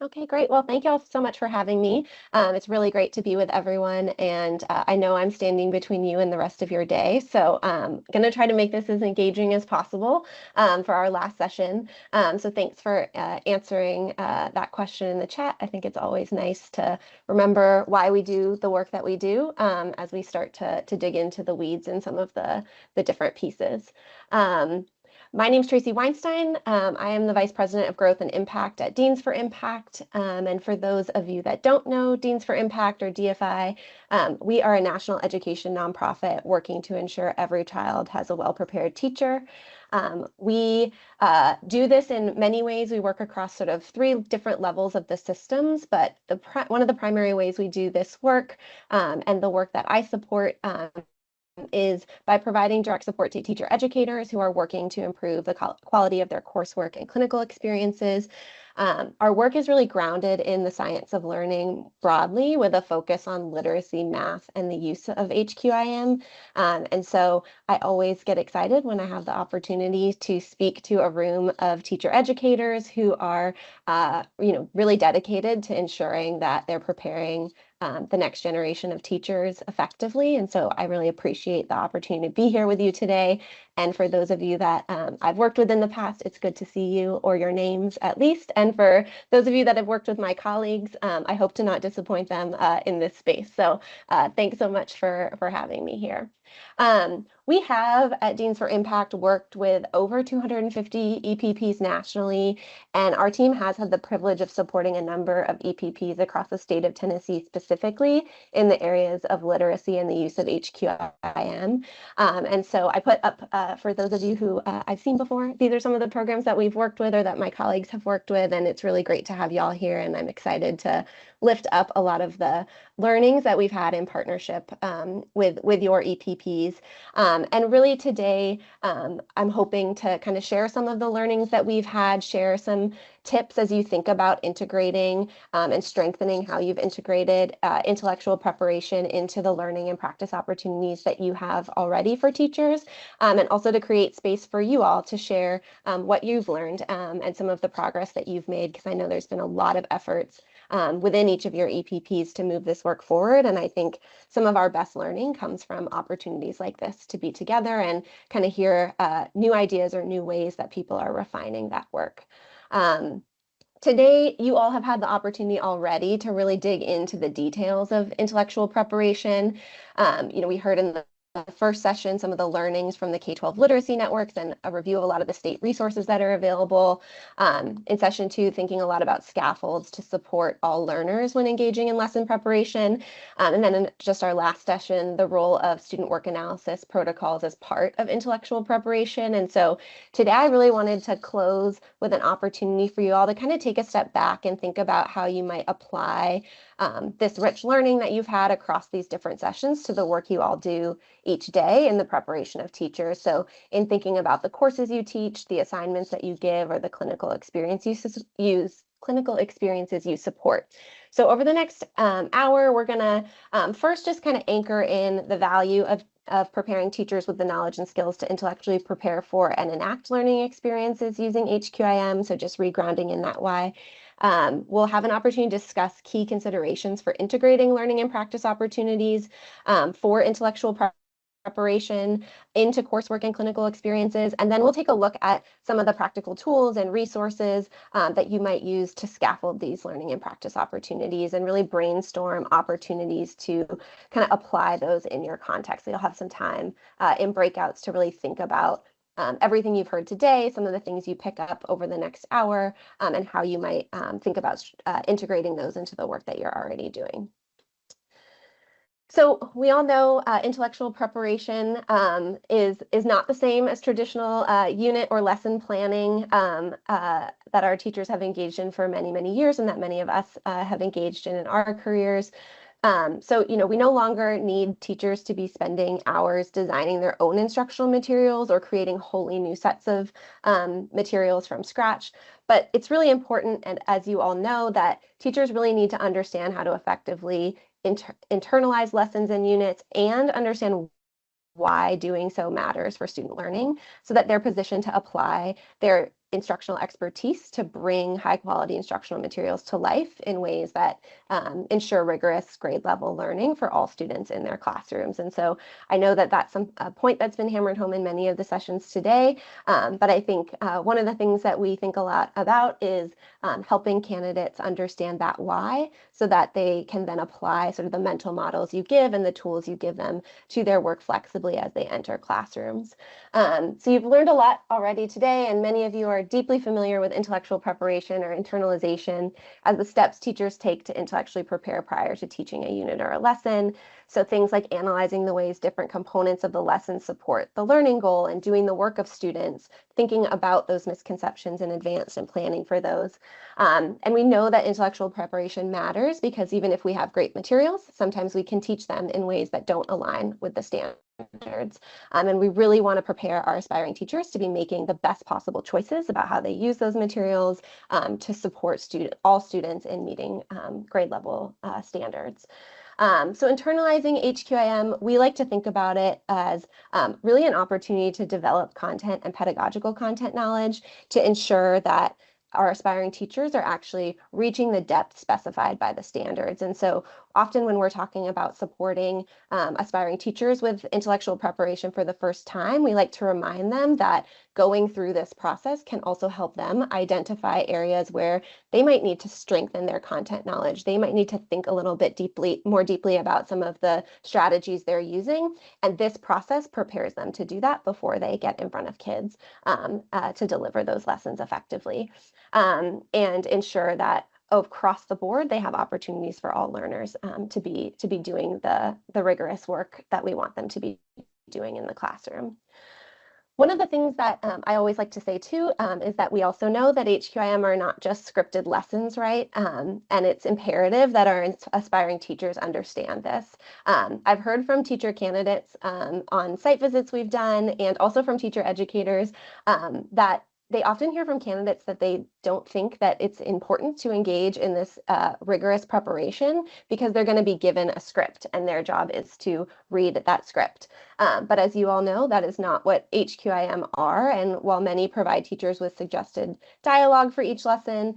Okay, great. Well, thank you all so much for having me. It's really great to be with everyone, and I know I'm standing between you and the rest of your day, so I'm going to try to make this as engaging as possible for our last session. So thanks for answering that question in the chat. I think it's always nice to remember why we do the work that we do as we start to dig into the weeds and some of the different pieces. My name is Tracy Weinstein. I am the Vice President of Growth and Impact at Deans for Impact. And for those of you that don't know Deans for Impact or DFI, we are a national education nonprofit working to ensure every child has a well-prepared teacher. We do this in many ways. We work across sort of 3 different levels of the systems, but one of the primary ways we do this work and the work that I support is by providing direct support to teacher educators who are working to improve the quality of their coursework and clinical experiences. Our work is really grounded in the science of learning broadly with a focus on literacy, math, and the use of HQIM. And so I always get excited when I have the opportunity to speak to a room of teacher educators who are really dedicated to ensuring that they're preparing the next generation of teachers effectively. And so I really appreciate the opportunity to be here with you today. And for those of you that I've worked with in the past, it's good to see you, or your names at least. And for those of you that have worked with my colleagues, I hope to not disappoint them in this space. So thanks so much for having me here. We have at Deans for Impact worked with over 250 EPPs nationally, and our team has had the privilege of supporting a number of EPPs across the state of Tennessee, specifically in the areas of literacy and the use of HQIM. And so I put up, for those of you who I've seen before, these are some of the programs that we've worked with or that my colleagues have worked with, and it's really great to have y'all here, and I'm excited to lift up a lot of the learnings that we've had in partnership with your EPPs. And really today, I'm hoping to kind of share some of the learnings that we've had, share some tips as you think about integrating and strengthening how you've integrated intellectual preparation into the learning and practice opportunities that you have already for teachers, and also to create space for you all to share what you've learned and some of the progress that you've made, because I know there's been a lot of efforts within each of your EPPs to move this work forward. And I think some of our best learning comes from opportunities like this to be together and kind of hear new ideas or new ways that people are refining that work. Today, you all have had the opportunity already to really dig into the details of intellectual preparation. We heard in the first session some of the learnings from the K-12 literacy networks and a review of a lot of the state resources that are available. In session 2, thinking a lot about scaffolds to support all learners when engaging in lesson preparation. And then in just our last session, the role of student work analysis protocols as part of intellectual preparation. And so today I really wanted to close with an opportunity for you all to kind of take a step back and think about how you might apply this rich learning that you've had across these different sessions to the work you all do each day in the preparation of teachers. So in thinking about the courses you teach, the assignments that you give, or the clinical experiences you support. So over the next hour, we're going to first just kind of anchor in the value of preparing teachers with the knowledge and skills to intellectually prepare for and enact learning experiences using HQIM, so just regrounding in that why. We'll have an opportunity to discuss key considerations for integrating learning and practice opportunities for intellectual preparation into coursework and clinical experiences. And then we'll take a look at some of the practical tools and resources that you might use to scaffold these learning and practice opportunities and really brainstorm opportunities to kind of apply those in your context. So you'll have some time in breakouts to really think about everything you've heard today, some of the things you pick up over the next hour, and how you might think about integrating those into the work that you're already doing. So we all know intellectual preparation is not the same as traditional unit or lesson planning that our teachers have engaged in for many, many years, and that many of us have engaged in our careers. So, we no longer need teachers to be spending hours designing their own instructional materials or creating wholly new sets of materials from scratch. But it's really important, and as you all know, that teachers really need to understand how to effectively internalize lessons and units and understand why doing so matters for student learning, so that they're positioned to apply their instructional expertise to bring high quality instructional materials to life in ways that ensure rigorous grade level learning for all students in their classrooms. And so I know that that's a point that's been hammered home in many of the sessions today, but I think one of the things that we think a lot about is helping candidates understand that why, so that they can then apply sort of the mental models you give and the tools you give them to their work flexibly as they enter classrooms. So you've learned a lot already today, and many of you are deeply familiar with intellectual preparation or internalization as the steps teachers take to intellectually prepare prior to teaching a unit or a lesson. So things like analyzing the ways different components of the lesson support the learning goal and doing the work of students, thinking about those misconceptions in advance and planning for those. And we know that intellectual preparation matters because even if we have great materials, sometimes we can teach them in ways that don't align with the standards. And we really want to prepare our aspiring teachers to be making the best possible choices about how they use those materials to support all students in meeting grade level standards. So internalizing HQIM, we like to think about it as really an opportunity to develop content and pedagogical content knowledge to ensure that our aspiring teachers are actually reaching the depth specified by the standards. And so often when we're talking about supporting aspiring teachers with intellectual preparation for the first time, we like to remind them that going through this process can also help them identify areas where they might need to strengthen their content knowledge. They might need to think a little bit more deeply about some of the strategies they're using. And this process prepares them to do that before they get in front of kids to deliver those lessons effectively. And ensure that across the board, they have opportunities for all learners to be doing the rigorous work that we want them to be doing in the classroom. One of the things that I always like to say too is that we also know that HQIM are not just scripted lessons, right? And it's imperative that our aspiring teachers understand this. I've heard from teacher candidates on site visits we've done, and also from teacher educators that they often hear from candidates that they don't think that it's important to engage in this rigorous preparation because they're going to be given a script and their job is to read that script. But as you all know, that is not what HQIM are. And while many provide teachers with suggested dialogue for each lesson,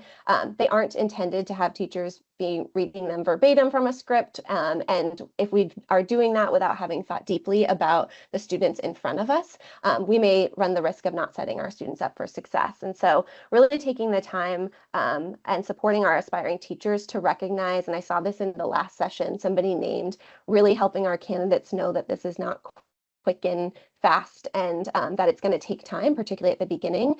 they aren't intended to have teachers be reading them verbatim from a script. And if we are doing that without having thought deeply about the students in front of us, we may run the risk of not setting our students up for success. And so really taking the time and supporting our aspiring teachers to recognize, and I saw this in the last session, somebody named really helping our candidates know that this is not quick and fast and that it's going to take time, particularly at the beginning,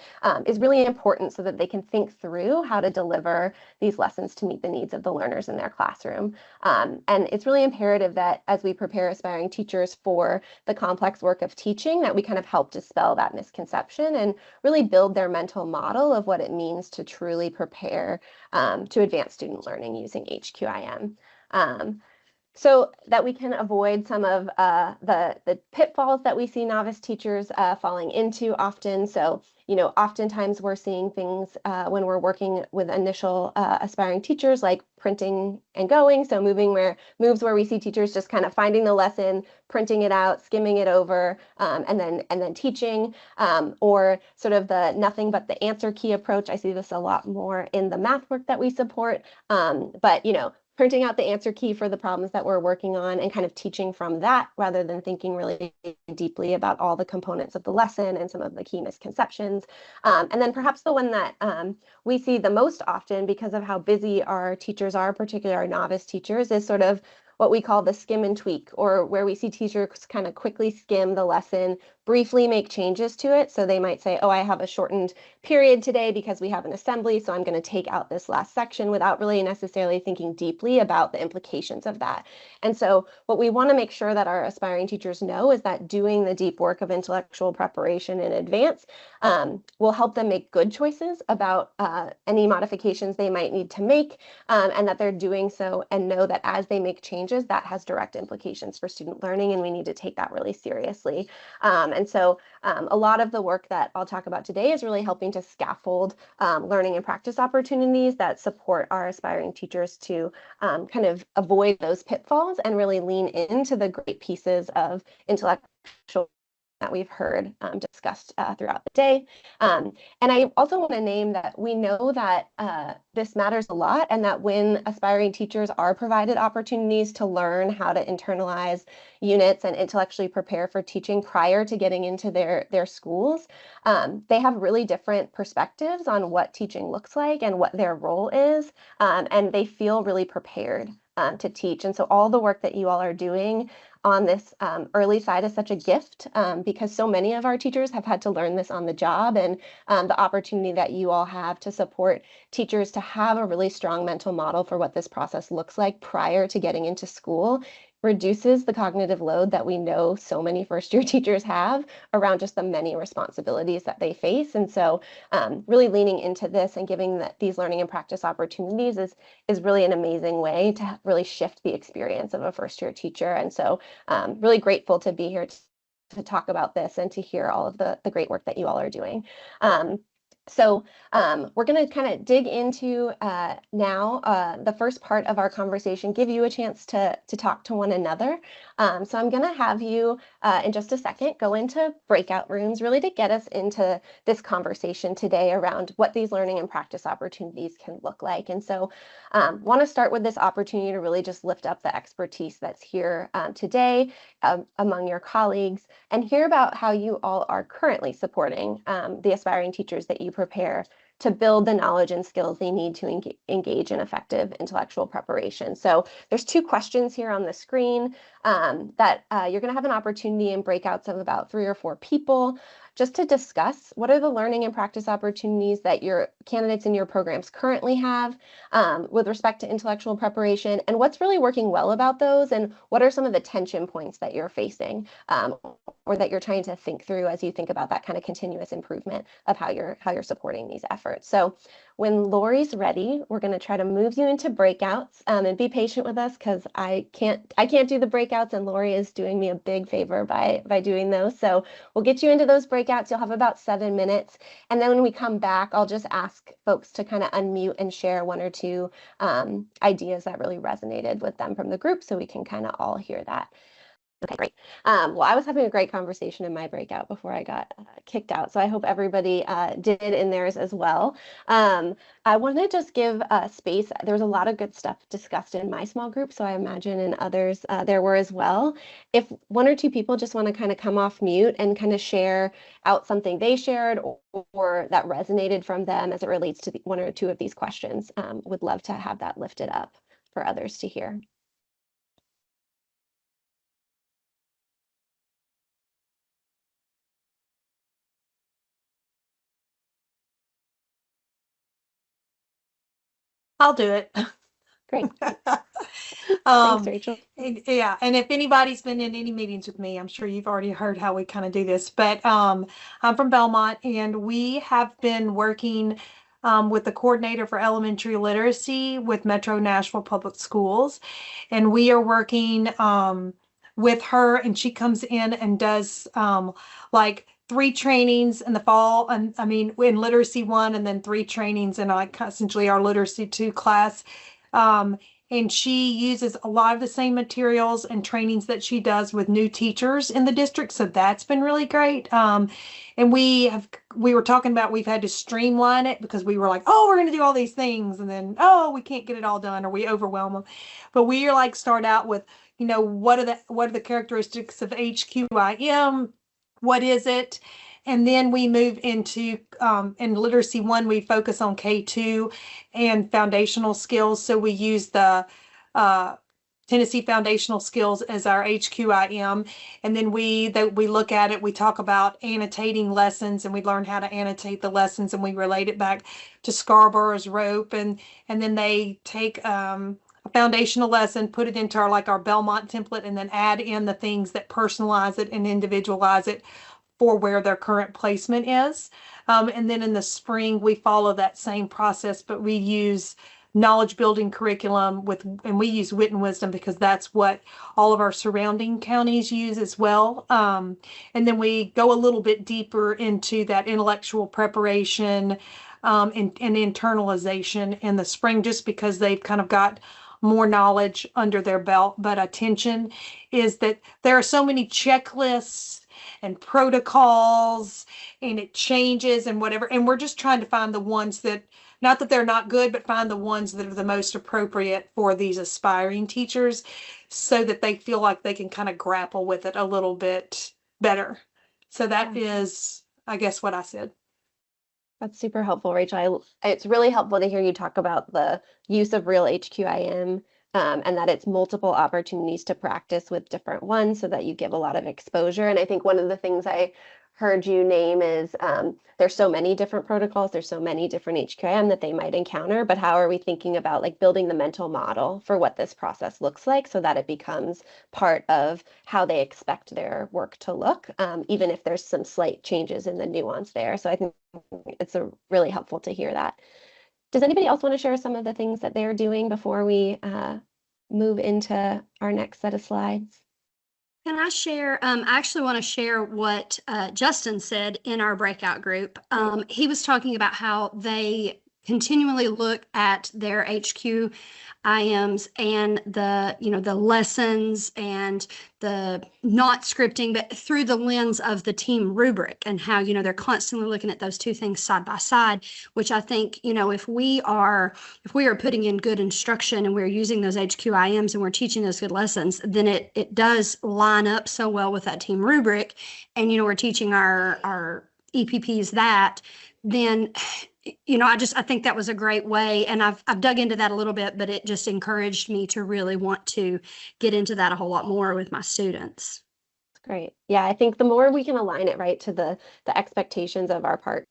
is really important so that they can think through how to deliver these lessons to meet the needs of the learners in their classroom. And it's really imperative that as we prepare aspiring teachers for the complex work of teaching, that we kind of help dispel that misconception and really build their mental model of what it means to truly prepare to advance student learning using HQIM. So that we can avoid some of the pitfalls that we see novice teachers falling into often. So, oftentimes we're seeing things when we're working with initial aspiring teachers like printing and going. So moves where we see teachers just kind of finding the lesson, printing it out, skimming it over, and then teaching, or sort of the nothing but the answer key approach. I see this a lot more in the math work that we support. But printing out the answer key for the problems that we're working on and kind of teaching from that rather than thinking really deeply about all the components of the lesson and some of the key misconceptions. And then perhaps the one that we see the most often because of how busy our teachers are, particularly our novice teachers, is sort of what we call the skim and tweak, or where we see teachers kind of quickly skim the lesson, briefly make changes to it. So they might say, oh, I have a shortened period today because we have an assembly, so I'm going to take out this last section without really necessarily thinking deeply about the implications of that. And so what we want to make sure that our aspiring teachers know is that doing the deep work of intellectual preparation in advance will help them make good choices about any modifications they might need to make, and that they're doing so and know that as they make changes, that has direct implications for student learning, and we need to take that really seriously. And so a lot of the work that I'll talk about today is really helping to scaffold learning and practice opportunities that support our aspiring teachers to kind of avoid those pitfalls and really lean into the great pieces of intellectual that we've heard discussed throughout the day. And I also want to name that we know that this matters a lot, and that when aspiring teachers are provided opportunities to learn how to internalize units and intellectually prepare for teaching prior to getting into their schools, they have really different perspectives on what teaching looks like and what their role is, and they feel really prepared to teach. And so all the work that you all are doing on this early side is such a gift, because so many of our teachers have had to learn this on the job, and the opportunity that you all have to support teachers to have a really strong mental model for what this process looks like prior to getting into school reduces the cognitive load that we know so many first-year teachers have around just the many responsibilities that they face. And so really leaning into this and giving these learning and practice opportunities is really an amazing way to really shift the experience of a first-year teacher. And so really grateful to be here to talk about this and to hear all of the great work that you all are doing. So we're going to kind of dig into now the first part of our conversation, give you a chance to talk to one another. So I'm going to have you in just a second go into breakout rooms really to get us into this conversation today around what these learning and practice opportunities can look like. And so want to start with this opportunity to really just lift up the expertise that's here today among your colleagues, and hear about how you all are currently supporting the aspiring teachers that you prepare to build the knowledge and skills they need to engage in effective intellectual preparation. So there's 2 questions here on the screen that you're going to have an opportunity in breakouts of about 3 or 4 people just to discuss what are the learning and practice opportunities that your candidates in your programs currently have with respect to intellectual preparation, and what's really working well about those, and what are some of the tension points that you're facing or that you're trying to think through as you think about that kind of continuous improvement of how you're supporting these efforts. So when Lori's ready, we're going to try to move you into breakouts, and be patient with us because I can't do the breakouts, and Lori is doing me a big favor by doing those. So we'll get you into those breakouts. You'll have about 7 minutes, and then when we come back, I'll just ask folks to kind of unmute and share 1 or 2 ideas that really resonated with them from the group, so we can kind of all hear that. Okay, great. Well, I was having a great conversation in my breakout before I got kicked out, so I hope everybody did in theirs as well. I want to just give space. There was a lot of good stuff discussed in my small group, so I imagine in others there were as well. If 1 or 2 people just want to kind of come off mute and kind of share out something they shared or that resonated from them as it relates to 1 or 2 of these questions, would love to have that lifted up for others to hear. I'll do it. Great. Thanks, Rachel. Yeah, and if anybody's been in any meetings with me, I'm sure you've already heard how we kind of do this. But I'm from Belmont, and we have been working with the coordinator for elementary literacy with Metro Nashville Public Schools, and we are working with her, and she comes in and does like 3 trainings in the fall, and I mean in literacy 1, and then 3 trainings in like essentially our literacy 2 class. And she uses a lot of the same materials and trainings that she does with new teachers in the district. So that's been really great. And we were talking about, we've had to streamline it because we were like, oh, we're going to do all these things. And then, oh, we can't get it all done, or we overwhelm them. But we are like, start out with, what are the characteristics of HQIM? What is it? And then we move into, in literacy 1, we focus on K2 and foundational skills. So we use the Tennessee foundational skills as our HQIM. And then we look at it, we talk about annotating lessons, and we learn how to annotate the lessons, and we relate it back to Scarborough's rope. And then they take a foundational lesson, put it into our Belmont template, and then add in the things that personalize it and individualize it for where their current placement is. And then in the spring, we follow that same process, but we use knowledge building curriculum and we use Wit and Wisdom because that's what all of our surrounding counties use as well. And then we go a little bit deeper into that intellectual preparation and internalization in the spring, just because they've kind of got more knowledge under their belt. But attention is that there are so many checklists and protocols, and it changes and whatever. And we're just trying to find the ones that, not that they're not good, but find the ones that are the most appropriate for these aspiring teachers so that they feel like they can kind of grapple with it a little bit better. So that is, I guess, what I said. That's super helpful, Rachel. It's really helpful to hear you talk about the use of real HQIM, and that it's multiple opportunities to practice with different ones so that you give a lot of exposure. And I think one of the things I heard you name is there's so many different protocols, there's so many different HQIM that they might encounter, but how are we thinking about like building the mental model for what this process looks like so that it becomes part of how they expect their work to look, even if there's some slight changes in the nuance there. So I think it's really helpful to hear that. Does anybody else want to share some of the things that they're doing before we move into our next set of slides? Can I share? I actually want to share what Justin said in our breakout group. He was talking about how they continually look at their HQIMs and the lessons and the not scripting, but through the lens of the team rubric, and how they're constantly looking at those two things side by side, which I think if we are putting in good instruction and we're using those HQIMs and we're teaching those good lessons, then it does line up so well with that team rubric, and we're teaching our EPPs that, then I think that was a great way, and I've dug into that a little bit, but it just encouraged me to really want to get into that a whole lot more with my students. Great. Yeah, I think the more we can align it right to the expectations of our partners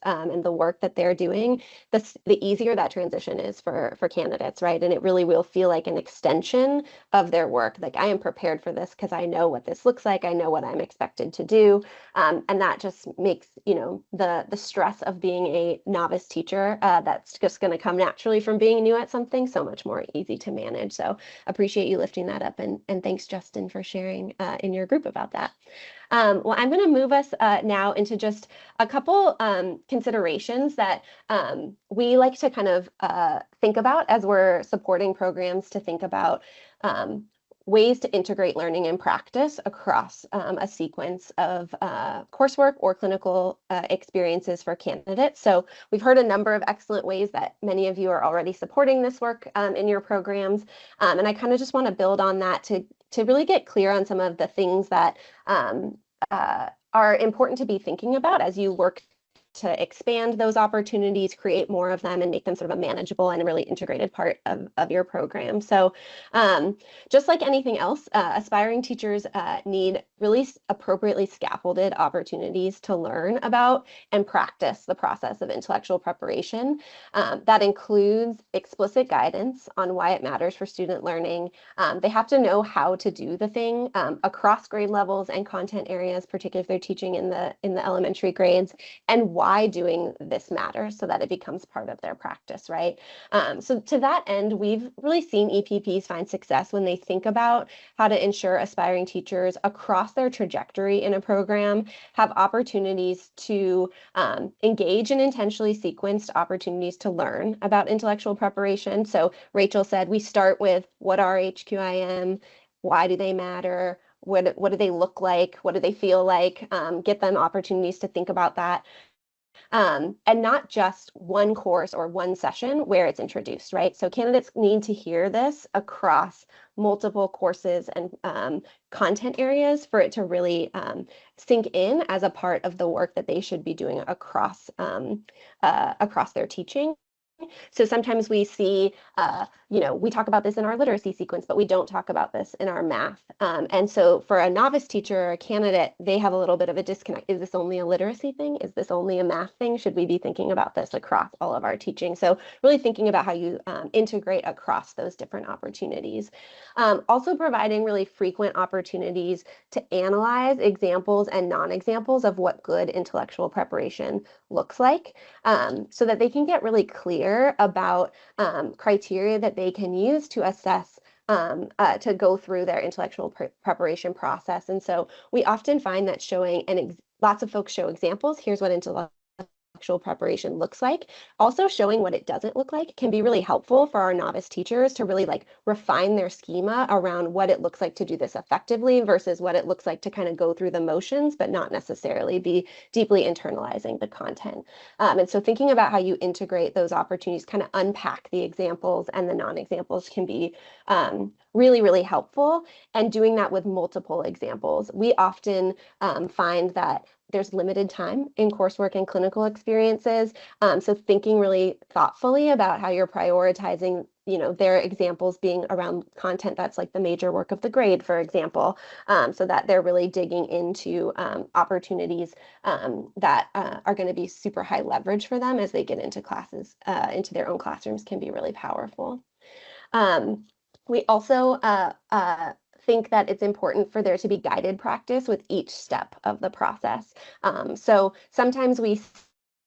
and the work that they're doing, the easier that transition is for candidates, right? And it really will feel like an extension of their work. Like, I am prepared for this because I know what this looks like. I know what I'm expected to do. And that just makes, the stress of being a novice teacher that's just going to come naturally from being new at something so much more easy to manage. So appreciate you lifting that up. And thanks, Justin, for sharing in your group about that. Well, I'm going to move us now into just a couple considerations that we like to kind of think about as we're supporting programs to think about ways to integrate learning and practice across a sequence of coursework or clinical experiences for candidates. So we've heard a number of excellent ways that many of you are already supporting this work in your programs. And I kind of just want to build on that to really get clear on some of the things that are important to be thinking about as you work to expand those opportunities, create more of them, and make them sort of a manageable and really integrated part of your program. So just like anything else, aspiring teachers need really appropriately scaffolded opportunities to learn about and practice the process of intellectual preparation. That includes explicit guidance on why it matters for student learning. They have to know how to do the thing across grade levels and content areas, particularly if they're teaching in the elementary grades, and why doing this matters so that it becomes part of their practice, right? So to that end, we've really seen EPPs find success when they think about how to ensure aspiring teachers across their trajectory in a program have opportunities to engage in intentionally sequenced opportunities to learn about intellectual preparation. So Rachel said, we start with what are HQIM, why do they matter, what do they look like, what do they feel like, get them opportunities to think about that. And not just one course or one session where it's introduced, right? So candidates need to hear this across multiple courses and content areas for it to really sink in as a part of the work that they should be doing across their teaching. So sometimes we see, we talk about this in our literacy sequence, but we don't talk about this in our math. And so for a novice teacher or a candidate, they have a little bit of a disconnect. Is this only a literacy thing? Is this only a math thing? Should we be thinking about this across all of our teaching? So really thinking about how you integrate across those different opportunities. Also providing really frequent opportunities to analyze examples and non-examples of what good intellectual preparation looks like, so that they can get really clear about criteria that they can use to assess to go through their intellectual preparation process. And so we often find that showing, and lots of folks show examples, here's what intellectual intellectual preparation looks like. Also showing what it doesn't look like can be really helpful for our novice teachers to really like refine their schema around what it looks like to do this effectively versus what it looks like to kind of go through the motions, but not necessarily be deeply internalizing the content. And so thinking about how you integrate those opportunities, kind of unpack the examples and the non-examples can be really, really helpful. And doing that with multiple examples. We often find that there's limited time in coursework and clinical experiences. So thinking really thoughtfully about how you're prioritizing, their examples being around content that's like the major work of the grade, for example, so that they're really digging into opportunities that are going to be super high leverage for them as they get into classes, into their own classrooms can be really powerful. We also think that it's important for there to be guided practice with each step of the process. So sometimes we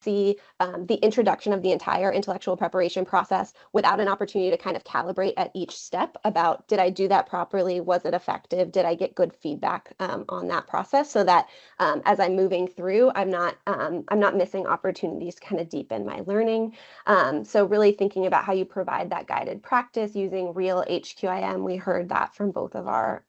see the introduction of the entire intellectual preparation process without an opportunity to kind of calibrate at each step about, did I do that properly? Was it effective? Did I get good feedback on that process, so that as I'm moving through, I'm not missing opportunities to kind of deepen my learning. So really thinking about how you provide that guided practice using real HQIM. We heard that from both of our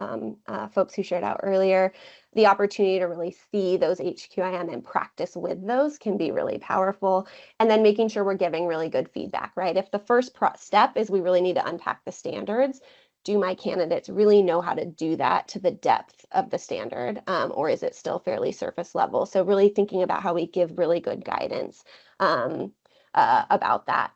folks who shared out earlier. The opportunity to really see those HQIM and practice with those can be really powerful. And then making sure we're giving really good feedback, right? If the first step is we really need to unpack the standards, do my candidates really know how to do that to the depth of the standard, or is it still fairly surface level? So really thinking about how we give really good guidance about that.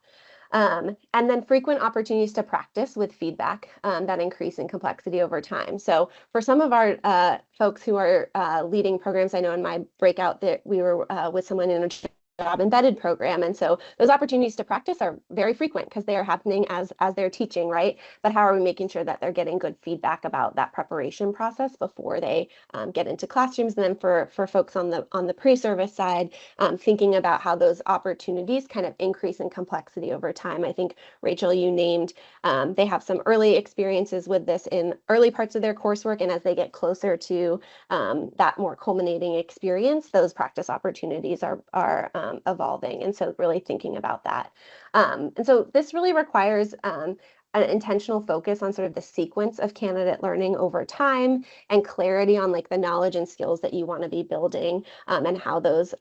And then frequent opportunities to practice with feedback that increase in complexity over time. So for some of our folks who are leading programs, I know in my breakout that we were with someone in a job embedded program. And so those opportunities to practice are very frequent because they are happening as they're teaching, right? But how are we making sure that they're getting good feedback about that preparation process before they get into classrooms? And then for folks on the pre-service side, thinking about how those opportunities kind of increase in complexity over time. I think, Rachel, you named they have some early experiences with this in early parts of their coursework. And as they get closer to that more culminating experience, those practice opportunities are evolving. And so really thinking about that. And so this really requires an intentional focus on sort of the sequence of candidate learning over time and clarity on like the knowledge and skills that you want to be building and how those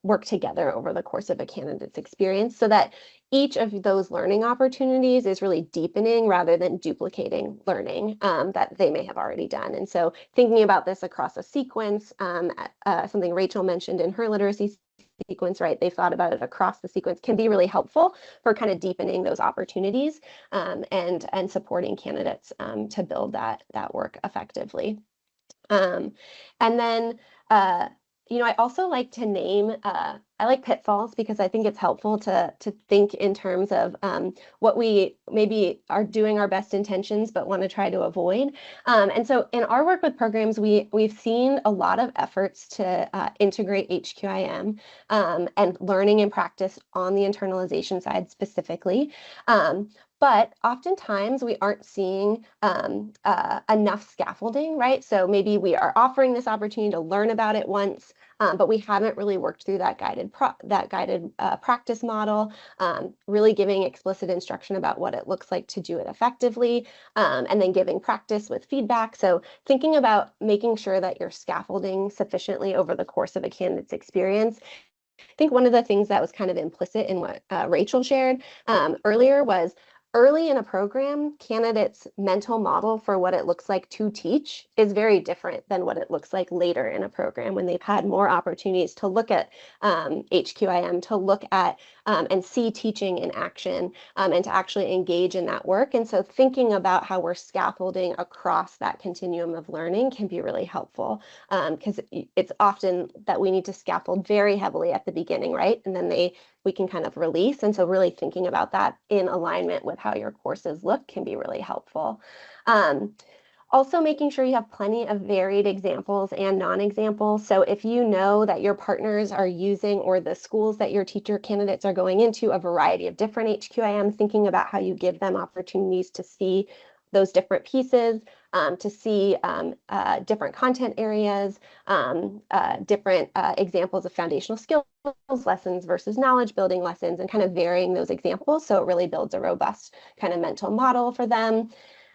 work together over the course of a candidate's experience, so that each of those learning opportunities is really deepening rather than duplicating learning that they may have already done. And so thinking about this across a sequence, something Rachel mentioned in her literacy sequence, right? They've thought about it across the sequence, can be really helpful for kind of deepening those opportunities and supporting candidates to build that work effectively. And then, I also like to name, I like pitfalls because I think it's helpful to think in terms of what we maybe are doing our best intentions, but want to try to avoid. And so in our work with programs, we've seen a lot of efforts to integrate HQIM and learning and practice on the internalization side specifically. But oftentimes we aren't seeing enough scaffolding, right? So maybe we are offering this opportunity to learn about it once, but we haven't really worked through that guided practice model, really giving explicit instruction about what it looks like to do it effectively, and then giving practice with feedback. So thinking about making sure that you're scaffolding sufficiently over the course of a candidate's experience. I think one of the things that was kind of implicit in what Rachel shared earlier was, early in a program, candidates' mental model for what it looks like to teach is very different than what it looks like later in a program when they've had more opportunities to look at HQIM, to look at and see teaching in action, and to actually engage in that work. And so thinking about how we're scaffolding across that continuum of learning can be really helpful, because it's often that we need to scaffold very heavily at the beginning, right? And then we can kind of release. And so really thinking about that in alignment with how your courses look can be really helpful. Also making sure you have plenty of varied examples and non-examples. So if you know that your partners are using, or the schools that your teacher candidates are going into, a variety of different HQIM, thinking about how you give them opportunities to see those different pieces, to see different content areas, different examples of foundational skill lessons versus knowledge building lessons, and kind of varying those examples. So it really builds a robust kind of mental model for them.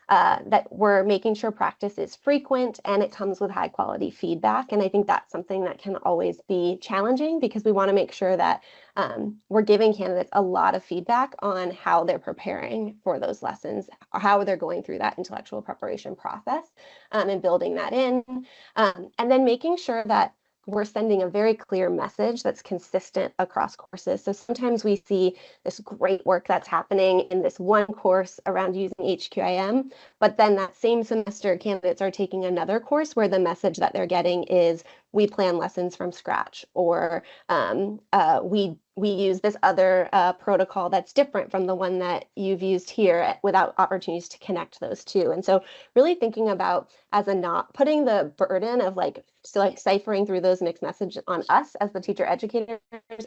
That we're making sure practice is frequent and it comes with high quality feedback. And I think that's something that can always be challenging, because we want to make sure that we're giving candidates a lot of feedback on how they're preparing for those lessons, or how they're going through that intellectual preparation process, and building that in. And then making sure that we're sending a very clear message that's consistent across courses. So sometimes we see this great work that's happening in this one course around using HQIM, but then that same semester candidates are taking another course where the message that they're getting is, we plan lessons from scratch, or we use this other protocol that's different from the one that you've used here, without opportunities to connect those two. And so really thinking about, as a not putting the burden of ciphering through those mixed messages on us as the teacher educators,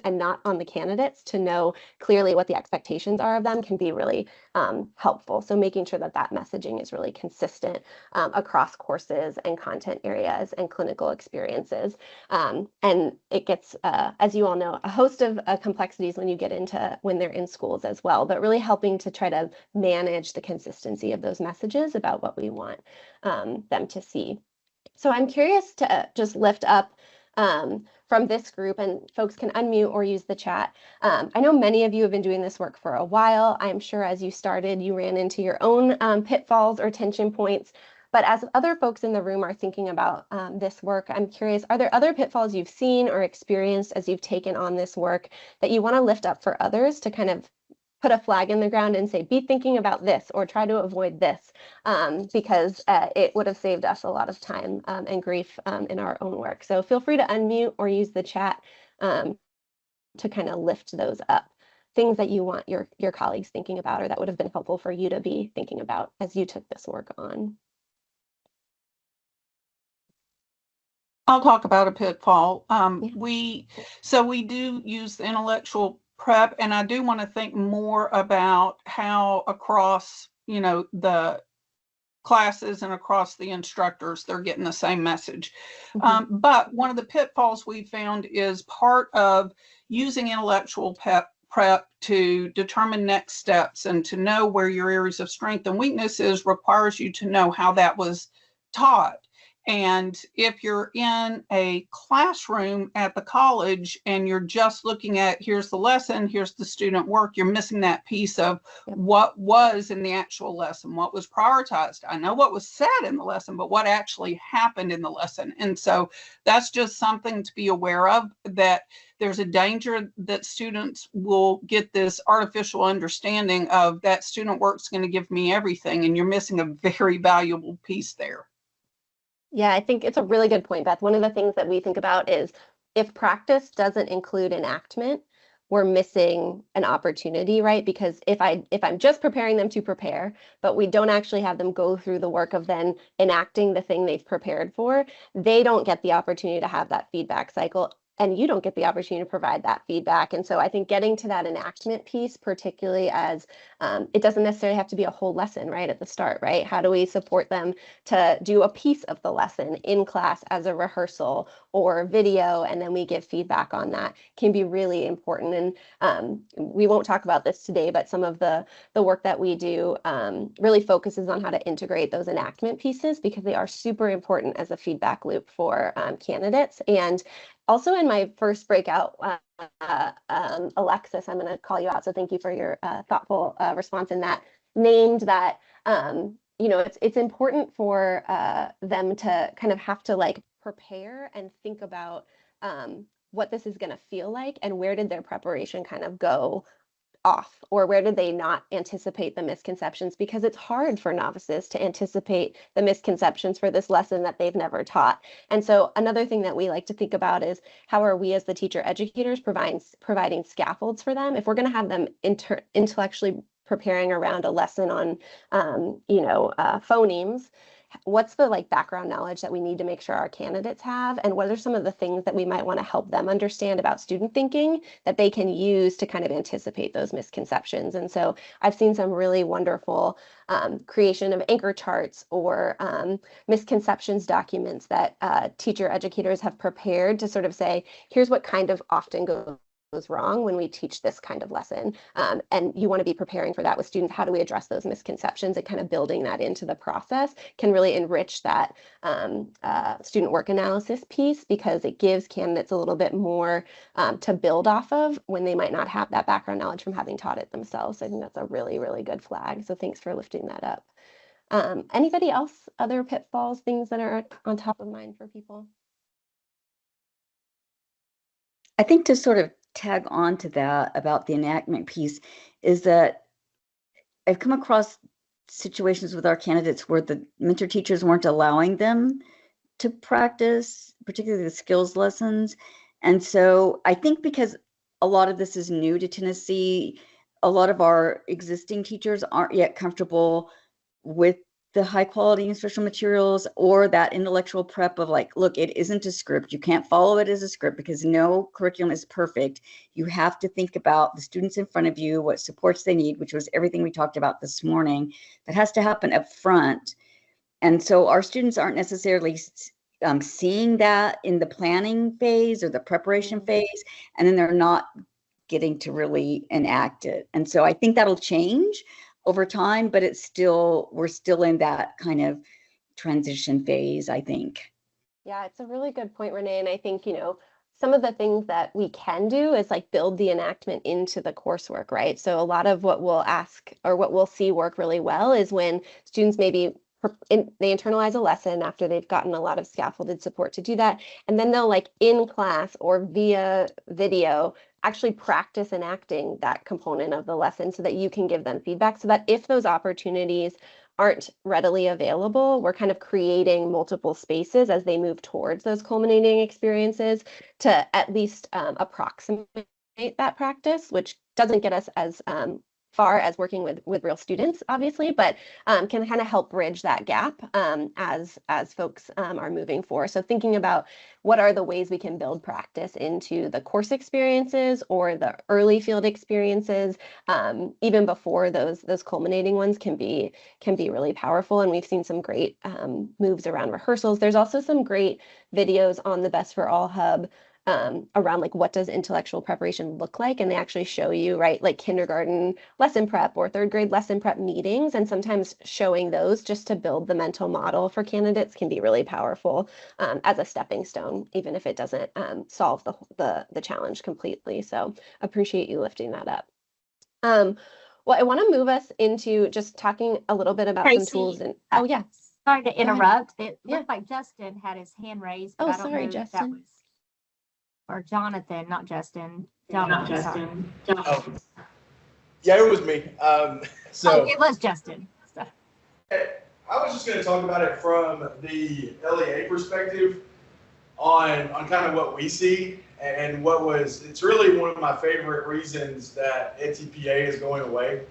and not on the candidates to know clearly what the expectations are of them, can be really helpful. So making sure that that messaging is really consistent across courses and content areas and clinical experiences. And it gets, as you all know, a host of complexities when they're in schools as well, but really helping to try to manage the consistency of those messages about what we want them to see. So I'm curious to just lift up from this group, and folks can unmute or use the chat. I know many of you have been doing this work for a while. I'm sure as you started, you ran into your own pitfalls or tension points. But as other folks in the room are thinking about this work, I'm curious, are there other pitfalls you've seen or experienced as you've taken on this work that you want to lift up for others to kind of put a flag in the ground and say, be thinking about this, or try to avoid this, because it would have saved us a lot of time and grief in our own work. So feel free to unmute or use the chat to kind of lift those up. Things that you want your colleagues thinking about, or that would have been helpful for you to be thinking about as you took this work on. I'll talk about a pitfall. Yeah. We do use the intellectual prep, and I do want to think more about how across, the classes and across the instructors, they're getting the same message. Mm-hmm. But one of the pitfalls we found is part of using intellectual prep to determine next steps and to know where your areas of strength and weakness is requires you to know how that was taught. And if you're in a classroom at the college and you're just looking at, here's the lesson, here's the student work, you're missing that piece of what was in the actual lesson, what was prioritized. I know what was said in the lesson, but what actually happened in the lesson. And so that's just something to be aware of, that there's a danger that students will get this artificial understanding of that student work's going to give me everything, and you're missing a very valuable piece there. Yeah, I think it's a really good point, Beth. One of the things that we think about is, if practice doesn't include enactment, we're missing an opportunity, right? Because if I'm just preparing them to prepare, but we don't actually have them go through the work of then enacting the thing they've prepared for, they don't get the opportunity to have that feedback cycle, and you don't get the opportunity to provide that feedback. And so I think getting to that enactment piece, particularly as it doesn't necessarily have to be a whole lesson right at the start, right? How do we support them to do a piece of the lesson in class as a rehearsal or video, and then we give feedback on that, can be really important. And we won't talk about this today, but some of the work that we do really focuses on how to integrate those enactment pieces, because they are super important as a feedback loop for candidates. And also in my first breakout, Alexis, I'm going to call you out, so thank you for your thoughtful response in that, named that, it's important for them to kind of have to prepare and think about what this is going to feel like, and where did their preparation kind of go off, or where did they not anticipate the misconceptions, because it's hard for novices to anticipate the misconceptions for this lesson that they've never taught. And so another thing that we like to think about is, how are we as the teacher educators providing scaffolds for them? If we're going to have them intellectually preparing around a lesson on phonemes, what's the like background knowledge that we need to make sure our candidates have, and what are some of the things that we might want to help them understand about student thinking that they can use to kind of anticipate those misconceptions. And so I've seen some really wonderful creation of anchor charts or misconceptions documents that teacher educators have prepared to sort of say, here's what kind of often goes wrong when we teach this kind of lesson. And you want to be preparing for that with students. How do we address those misconceptions, and kind of building that into the process can really enrich that student work analysis piece, because it gives candidates a little bit more to build off of when they might not have that background knowledge from having taught it themselves. So I think that's a really, really good flag. So thanks for lifting that up. Anybody else, other pitfalls, things that are on top of mind for people? I think to sort of tag on to that about the enactment piece is that I've come across situations with our candidates where the mentor teachers weren't allowing them to practice, particularly the skills lessons. And so I think because a lot of this is new to Tennessee, a lot of our existing teachers aren't yet comfortable with the high quality instructional materials or that intellectual prep of like, look, it isn't a script. You can't follow it as a script because no curriculum is perfect. You have to think about the students in front of you, what supports they need, which was everything we talked about this morning. That has to happen up front. And so our students aren't necessarily seeing that in the planning phase or the preparation phase, and then they're not getting to really enact it. And so I think that'll change over time, but we're still in that kind of transition phase, I think. Yeah, it's a really good point, Renee. And I think, some of the things that we can do is like build the enactment into the coursework, right? So a lot of what we'll ask or what we'll see work really well is when students maybe they internalize a lesson after they've gotten a lot of scaffolded support to do that. And then they'll like in class or via video actually practice enacting that component of the lesson so that you can give them feedback, so that if those opportunities aren't readily available, we're kind of creating multiple spaces as they move towards those culminating experiences to at least approximate that practice, which doesn't get us as far as working with real students, obviously, but can kind of help bridge that gap as folks are moving forward. So thinking about what are the ways we can build practice into the course experiences or the early field experiences, even before those culminating ones can be really powerful. And we've seen some great moves around rehearsals. There's also some great videos on the Best for All Hub around like what does intellectual preparation look like, and they actually show you, right, like kindergarten lesson prep or third grade lesson prep meetings, and sometimes showing those just to build the mental model for candidates can be really powerful as a stepping stone, even if it doesn't solve the challenge completely. So appreciate you lifting that up. Well, I want to move us into just talking a little bit about some tools. And oh yeah, sorry to interrupt. It looked like Justin had his hand raised. Oh, but I don't sorry, know if that Justin. was or Jonathan, not Justin. Not Jonathan, Justin. sorry. Oh. Yeah, it was me. Oh, it was Justin. So. I was just going to talk about it from the LEA perspective on kind of what we see and it's really one of my favorite reasons that ETPA is going away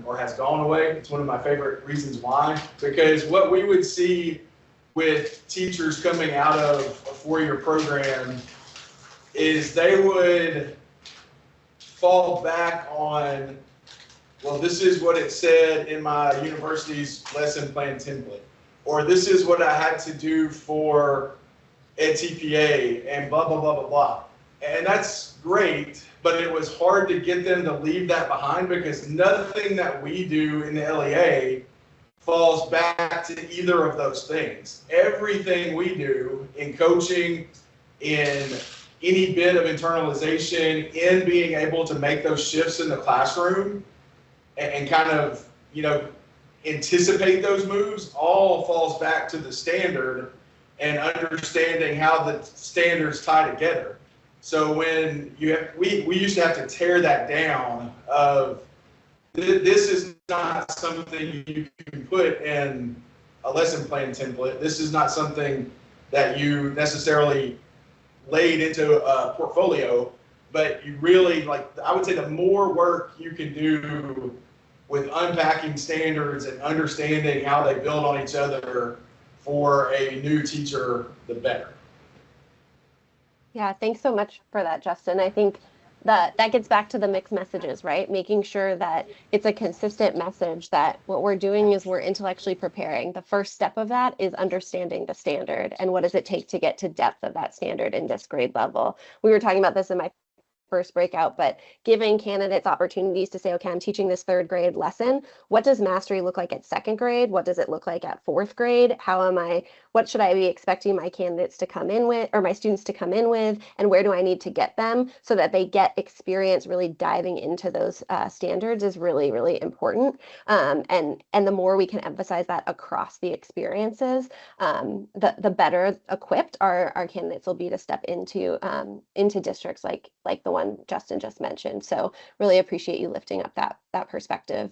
or has gone away. It's one of my favorite reasons why, because what we would see with teachers coming out of a four-year program is they would fall back on, well, this is what it said in my university's lesson plan template, or this is what I had to do for ETPA and blah, blah, blah, blah, blah. And that's great, but it was hard to get them to leave that behind because nothing that we do in the LEA falls back to either of those things. Everything we do in coaching, in any bit of internalization, in being able to make those shifts in the classroom and kind of, anticipate those moves, all falls back to the standard and understanding how the standards tie together. So when we used to have to tear that down of, this is not something you can put in a lesson plan template. This is not something that you necessarily laid into a portfolio, but you really, I would say the more work you can do with unpacking standards and understanding how they build on each other for a new teacher, the better. Yeah, thanks so much for that, Justin. I think that gets back to the mixed messages, right? Making sure that it's a consistent message that what we're doing is we're intellectually preparing. The first step of that is understanding the standard and what does it take to get to depth of that standard in this grade level. We were talking about this in my first breakout, but giving candidates opportunities to say, okay, I'm teaching this third grade lesson. What does mastery look like at second grade? What does it look like at fourth grade? What should I be expecting my candidates to come in with, or my students to come in with, and where do I need to get them so that they get experience really diving into those standards is really, really important. And the more we can emphasize that across the experiences, the better equipped our candidates will be to step into districts like the one Justin just mentioned. So really appreciate you lifting up that perspective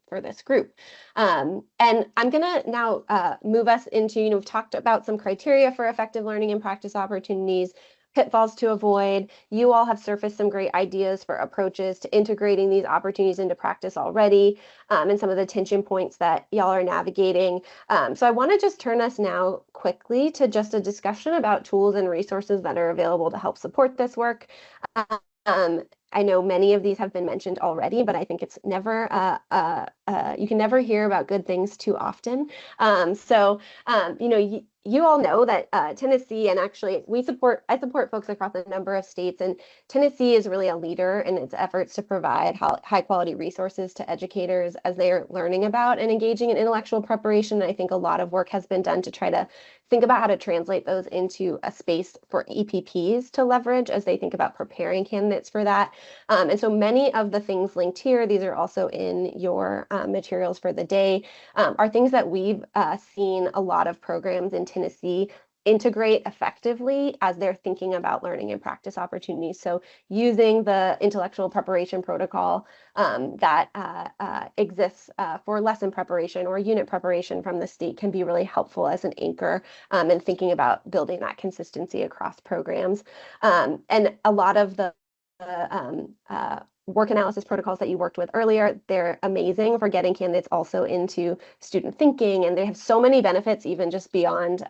for this group. And I'm gonna now move us into, we've talked about some criteria for effective learning and practice opportunities, pitfalls to avoid. You all have surfaced some great ideas for approaches to integrating these opportunities into practice already, and some of the tension points that y'all are navigating. So I want to just turn us now quickly to just a discussion about tools and resources that are available to help support this work. I know many of these have been mentioned already, but I think it's never, you can never hear about good things too often. You all know that Tennessee, and actually I support folks across a number of states, and Tennessee is really a leader in its efforts to provide high quality resources to educators as they are learning about and engaging in intellectual preparation. And I think a lot of work has been done to try to think about how to translate those into a space for EPPs to leverage as they think about preparing candidates for that. And so many of the things linked here, these are also in your materials for the day, are things that we've seen a lot of programs in Tennessee integrate effectively as they're thinking about learning and practice opportunities. So using the intellectual preparation protocol that exists for lesson preparation or unit preparation from the state can be really helpful as an anchor in thinking about building that consistency across programs. And a lot of the work analysis protocols that you worked with earlier, they're amazing for getting candidates also into student thinking, and they have so many benefits even just beyond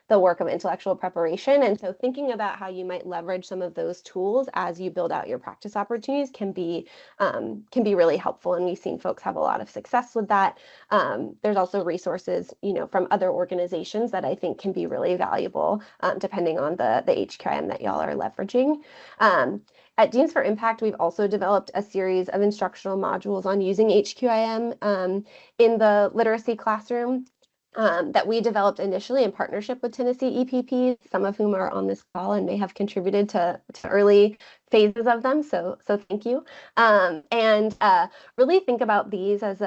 the work of intellectual preparation. And so thinking about how you might leverage some of those tools as you build out your practice opportunities can be really helpful, and we've seen folks have a lot of success with that. There's also resources, from other organizations that I think can be really valuable depending on the HQIM that y'all are leveraging. At Deans for Impact, we've also developed a series of instructional modules on using HQIM in the literacy classroom that we developed initially in partnership with Tennessee EPP, some of whom are on this call and may have contributed to early phases of them. So thank you. And really think about these as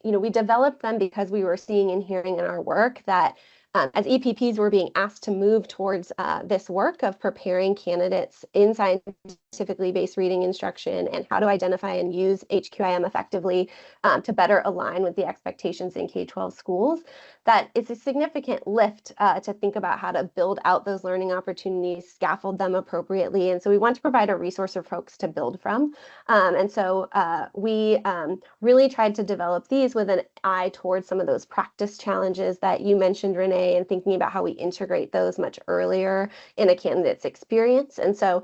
we developed them because we were seeing and hearing in our work that as EPPs were being asked to move towards this work of preparing candidates in scientifically based reading instruction and how to identify and use HQIM effectively to better align with the expectations in K-12 schools, that it's a significant lift to think about how to build out those learning opportunities, scaffold them appropriately. And so we want to provide a resource for folks to build from. And so we really tried to develop these with an eye towards some of those practice challenges that you mentioned, Renee, and thinking about how we integrate those much earlier in a candidate's experience. And so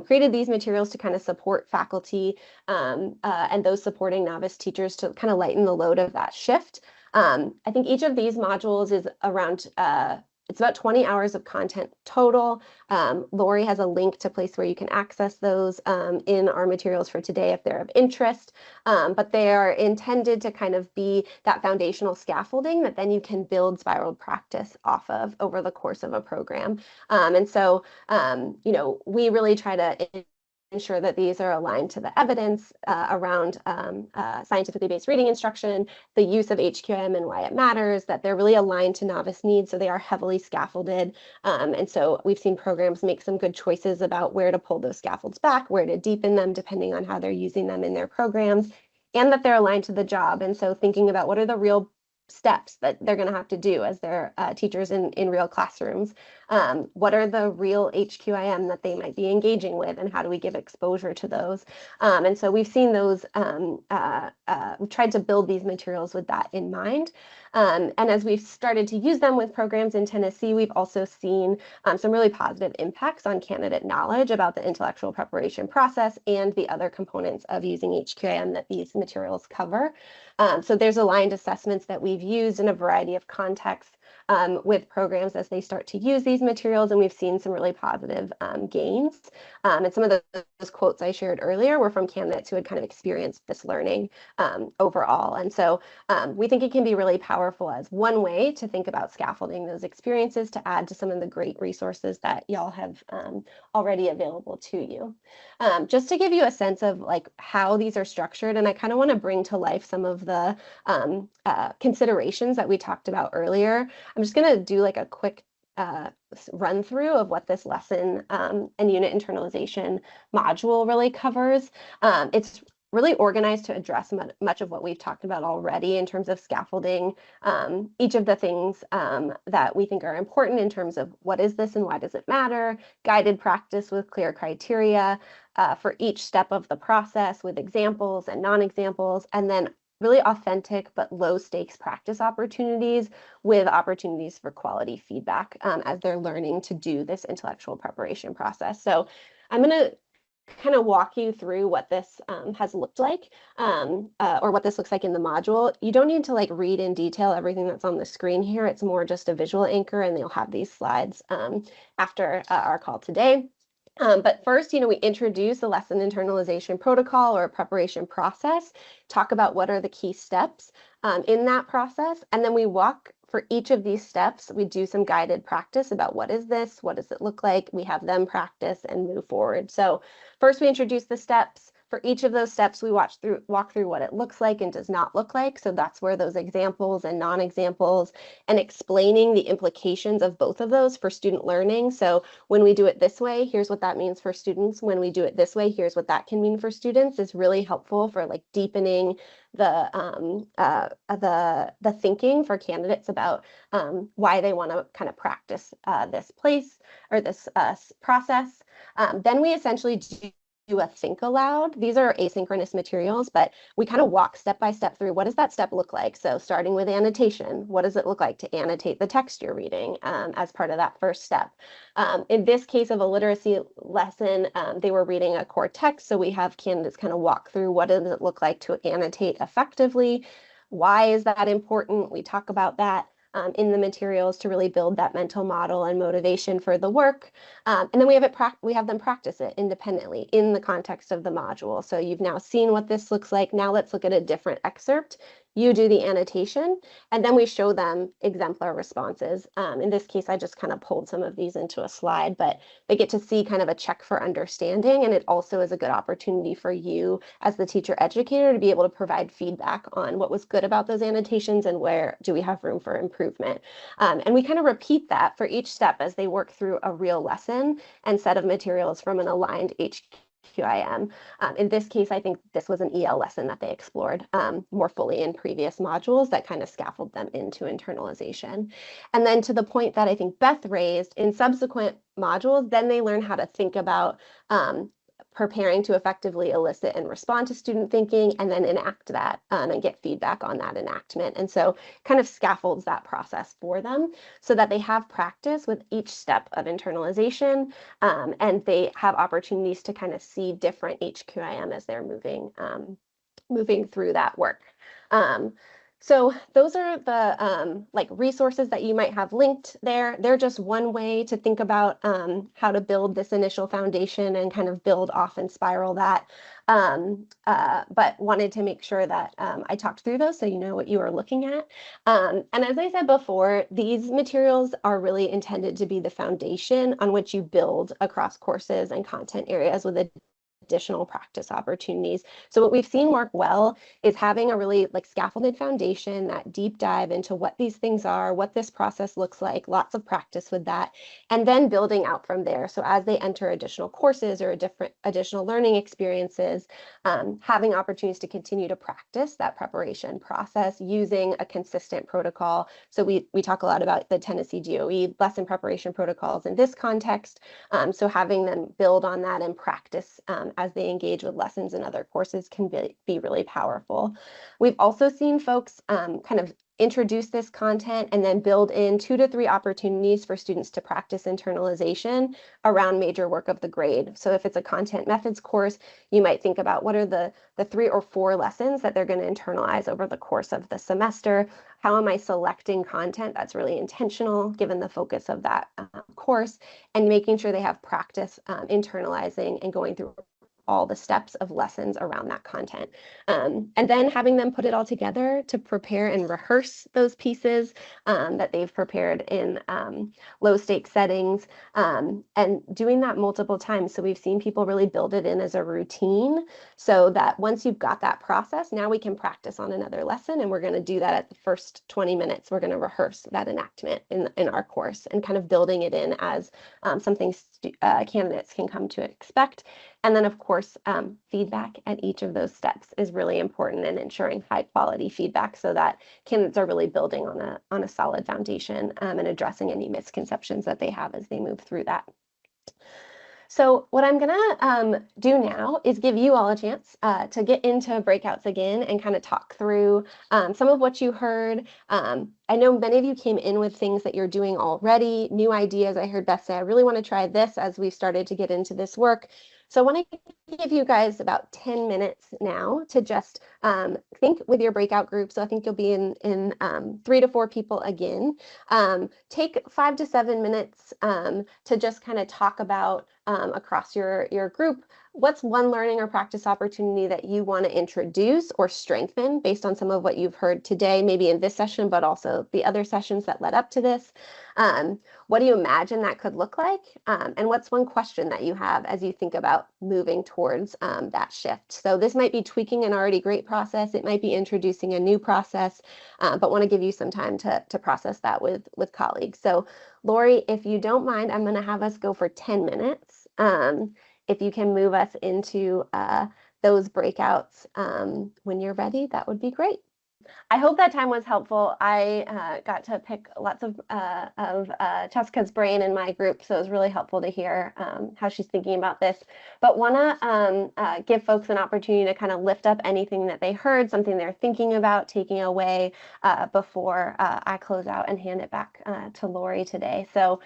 created these materials to kind of support faculty and those supporting novice teachers to kind of lighten the load of that shift. I think each of these modules is around it's about 20 hours of content total. Lori has a link to a place where you can access those in our materials for today if they're of interest. But they are intended to kind of be that foundational scaffolding that then you can build spiraled practice off of over the course of a program. And so, we really try to ensure that these are aligned to the evidence around scientifically based reading instruction, the use of HQIM and why it matters, that they're really aligned to novice needs, so they are heavily scaffolded. And so we've seen programs make some good choices about where to pull those scaffolds back, where to deepen them, depending on how they're using them in their programs, and that they're aligned to the job. And so thinking about what are the real steps that they're going to have to do as their teachers in real classrooms. What are the real HQIM that they might be engaging with, and how do we give exposure to those? And so we've seen those, we tried to build these materials with that in mind. And as we've started to use them with programs in Tennessee, we've also seen some really positive impacts on candidate knowledge about the intellectual preparation process and the other components of using HQIM that these materials cover. So there's aligned assessments that we've used in a variety of contexts with programs as they start to use these materials, and we've seen some really positive gains. And some of those quotes I shared earlier were from candidates who had kind of experienced this learning overall. And so we think it can be really powerful as one way to think about scaffolding those experiences to add to some of the great resources that y'all have already available to you. Just to give you a sense of like how these are structured, and I kind of want to bring to life some of the considerations that we talked about earlier. I'm just going to do like a quick run through of what this lesson and unit internalization module really covers. It's really organized to address much of what we've talked about already in terms of scaffolding, each of the things that we think are important in terms of what is this and why does it matter, guided practice with clear criteria for each step of the process with examples and non-examples, and then really authentic but low stakes practice opportunities with opportunities for quality feedback as they're learning to do this intellectual preparation process. So I'm going to kind of walk you through what this has looked like or what this looks like in the module. You don't need to like read in detail everything that's on the screen here. It's more just a visual anchor, and you'll have these slides after our call today. But first, we introduce the lesson internalization protocol or preparation process, talk about what are the key steps in that process, and then we walk for each of these steps. We do some guided practice about what is this, what does it look like. We have them practice and move forward. So first we introduce the steps. For each of those steps, we walk through what it looks like and does not look like. So that's where those examples and non-examples and explaining the implications of both of those for student learning. So when we do it this way, here's what that means for students. When we do it this way, here's what that can mean for students is really helpful for like deepening the thinking for candidates about why they want to kind of practice this place or this process. Then we essentially do a think aloud. These are asynchronous materials, but we kind of walk step by step through what does that step look like. So starting with annotation, what does it look like to annotate the text you're reading as part of that first step? In this case of a literacy lesson, they were reading a core text. So we have candidates kind of walk through what does it look like to annotate effectively? Why is that important? We talk about that in the materials to really build that mental model and motivation for the work. And then we have them practice it independently in the context of the module. So you've now seen what this looks like. Now let's look at a different excerpt. You do the annotation, and then we show them exemplar responses. In this case, I just kind of pulled some of these into a slide, but they get to see kind of a check for understanding, and it also is a good opportunity for you as the teacher educator to be able to provide feedback on what was good about those annotations and where do we have room for improvement. And we kind of repeat that for each step as they work through a real lesson and set of materials from an aligned HQIM. In this case, I think this was an EL lesson that they explored more fully in previous modules that kind of scaffold them into internalization. And then to the point that I think Beth raised, in subsequent modules, then they learn how to think about preparing to effectively elicit and respond to student thinking, and then enact that and get feedback on that enactment. And so kind of scaffolds that process for them so that they have practice with each step of internalization, and they have opportunities to kind of see different HQIM as they're moving through that work. So those are the like resources that you might have linked there. They're just one way to think about how to build this initial foundation and kind of build off and spiral that. But wanted to make sure that I talked through those so you know what you are looking at. And as I said before, these materials are really intended to be the foundation on which you build across courses and content areas with additional practice opportunities. So what we've seen work well is having a really like scaffolded foundation, that deep dive into what these things are, what this process looks like, lots of practice with that, and then building out from there. So as they enter additional courses or additional learning experiences, having opportunities to continue to practice that preparation process using a consistent protocol. So we talk a lot about the Tennessee DOE lesson preparation protocols in this context. So having them build on that and practice as they engage with lessons in other courses can be really powerful. We've also seen folks kind of introduce this content and then build in 2 to 3 opportunities for students to practice internalization around major work of the grade. So if it's a content methods course, you might think about what are the 3 or 4 lessons that they're going to internalize over the course of the semester. How am I selecting content that's really intentional given the focus of that course, and making sure they have practice internalizing and going through all the steps of lessons around that content. And then having them put it all together to prepare and rehearse those pieces that they've prepared in low stake settings, and doing that multiple times. So we've seen people really build it in as a routine so that once you've got that process, now we can practice on another lesson, and we're going to do that at the first 20 minutes. We're going to rehearse that enactment in our course, and kind of building it in as something candidates can come to expect. And then, of course, feedback at each of those steps is really important in ensuring high quality feedback so that candidates are really building on a solid foundation and addressing any misconceptions that they have as they move through that. So what I'm gonna do now is give you all a chance to get into breakouts again and kind of talk through some of what you heard. I know many of you came in with things that you're doing already, new ideas. I heard Beth say, I really want to try this as we've started to get into this work. So I want to give you guys about 10 minutes now to just think with your breakout group. So I think you'll be in 3 to 4 people again. Take 5 to 7 minutes to just kind of talk about across your group, what's one learning or practice opportunity that you want to introduce or strengthen based on some of what you've heard today, maybe in this session, but also the other sessions that led up to this. What do you imagine that could look like? And what's one question that you have as you think about moving towards that shift? So this might be tweaking an already great process. It might be introducing a new process, but want to give you some time to process that with colleagues. So Lori, if you don't mind, I'm going to have us go for 10 minutes. If you can move us into those breakouts when you're ready, that would be great. I hope that time was helpful. I got to pick lots of Cheska's brain in my group, so it was really helpful to hear how she's thinking about this. But want to give folks an opportunity to kind of lift up anything that they heard, something they're thinking about taking away before I close out and hand it back to Lori today. So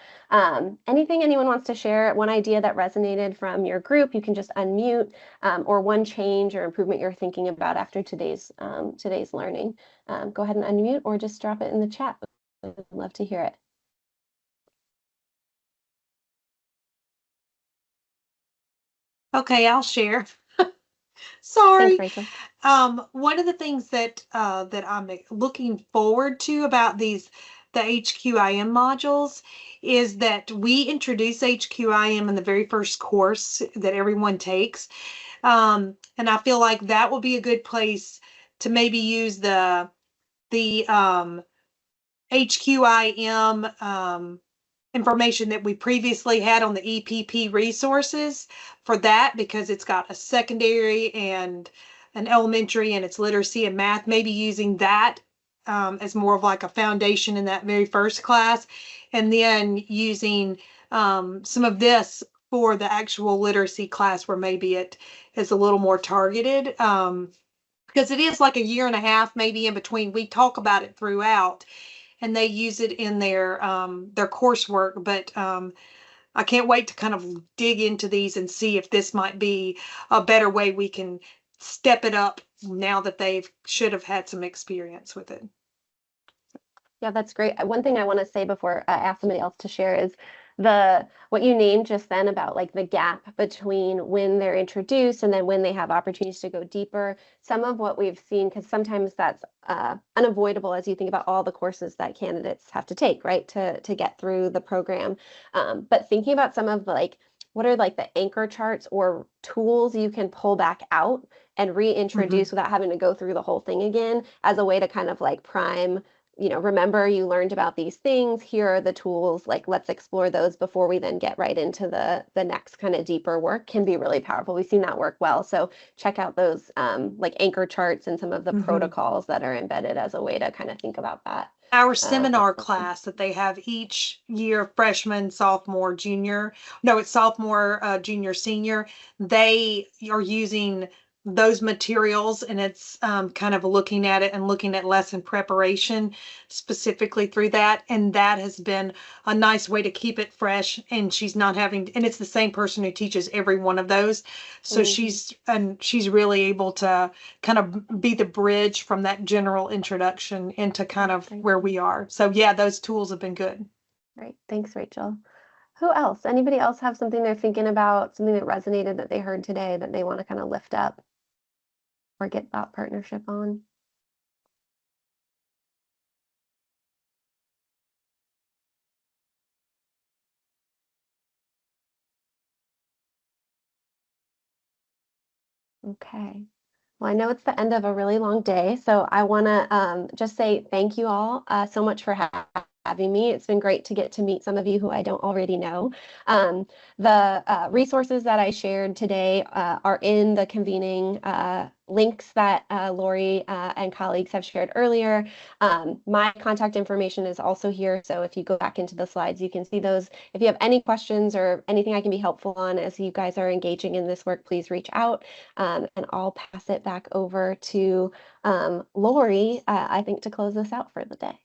anything anyone wants to share, one idea that resonated from your group, you can just unmute, or one change or improvement you're thinking about after today's learning. Go ahead and unmute or just drop it in the chat. I'd love to hear it. Okay, I'll share. Sorry. Thanks, Rachel. One of the things that I'm looking forward to about the HQIM modules is that we introduce HQIM in the very first course that everyone takes. And I feel like that will be a good place to maybe use the HQIM information that we previously had on the EPP resources for that, because it's got a secondary and an elementary and it's literacy and math, maybe using that as more of like a foundation in that very first class, and then using some of this for the actual literacy class where maybe it is a little more targeted, because it is like a year and a half maybe in between. We talk about it throughout and they use it in their coursework, but I can't wait to kind of dig into these and see if this might be a better way we can step it up now that they should have had some experience with it. Yeah, that's great. One thing I want to say before I ask somebody else to share is what you named just then about like the gap between when they're introduced and then when they have opportunities to go deeper. Some of what we've seen, because sometimes that's unavoidable as you think about all the courses that candidates have to take, right, to get through the program. But thinking about some of the like what are like the anchor charts or tools you can pull back out and reintroduce without having to go through the whole thing again, as a way to kind of like prime, remember you learned about these things, here are the tools, like let's explore those before we then get right into the next kind of deeper work, can be really powerful. We've seen that work well. So check out those like anchor charts and some of the protocols that are embedded as a way to kind of think about that. Our seminar class that they have each year, freshman, sophomore, junior, no, it's sophomore, junior, senior, they are using those materials, and it's kind of looking at it and looking at lesson preparation specifically through that. And that has been a nice way to keep it fresh. And she's not having, and it's the same person who teaches every one of those. So she's really able to kind of be the bridge from that general introduction into kind of where we are. So yeah, those tools have been good. Great. Thanks, Rachel. Who else? Anybody else have something they're thinking about, something that resonated that they heard today that they want to kind of lift up or get that partnership on? Okay. Well, I know it's the end of a really long day, so I want to just say thank you all so much for having me. It's been great to get to meet some of you who I don't already know. The resources that I shared today are in the convening links that Lori and colleagues have shared earlier. My contact information is also here, so if you go back into the slides, you can see those. If you have any questions or anything I can be helpful on as you guys are engaging in this work, please reach out, and I'll pass it back over to Lori, I think, to close this out for the day.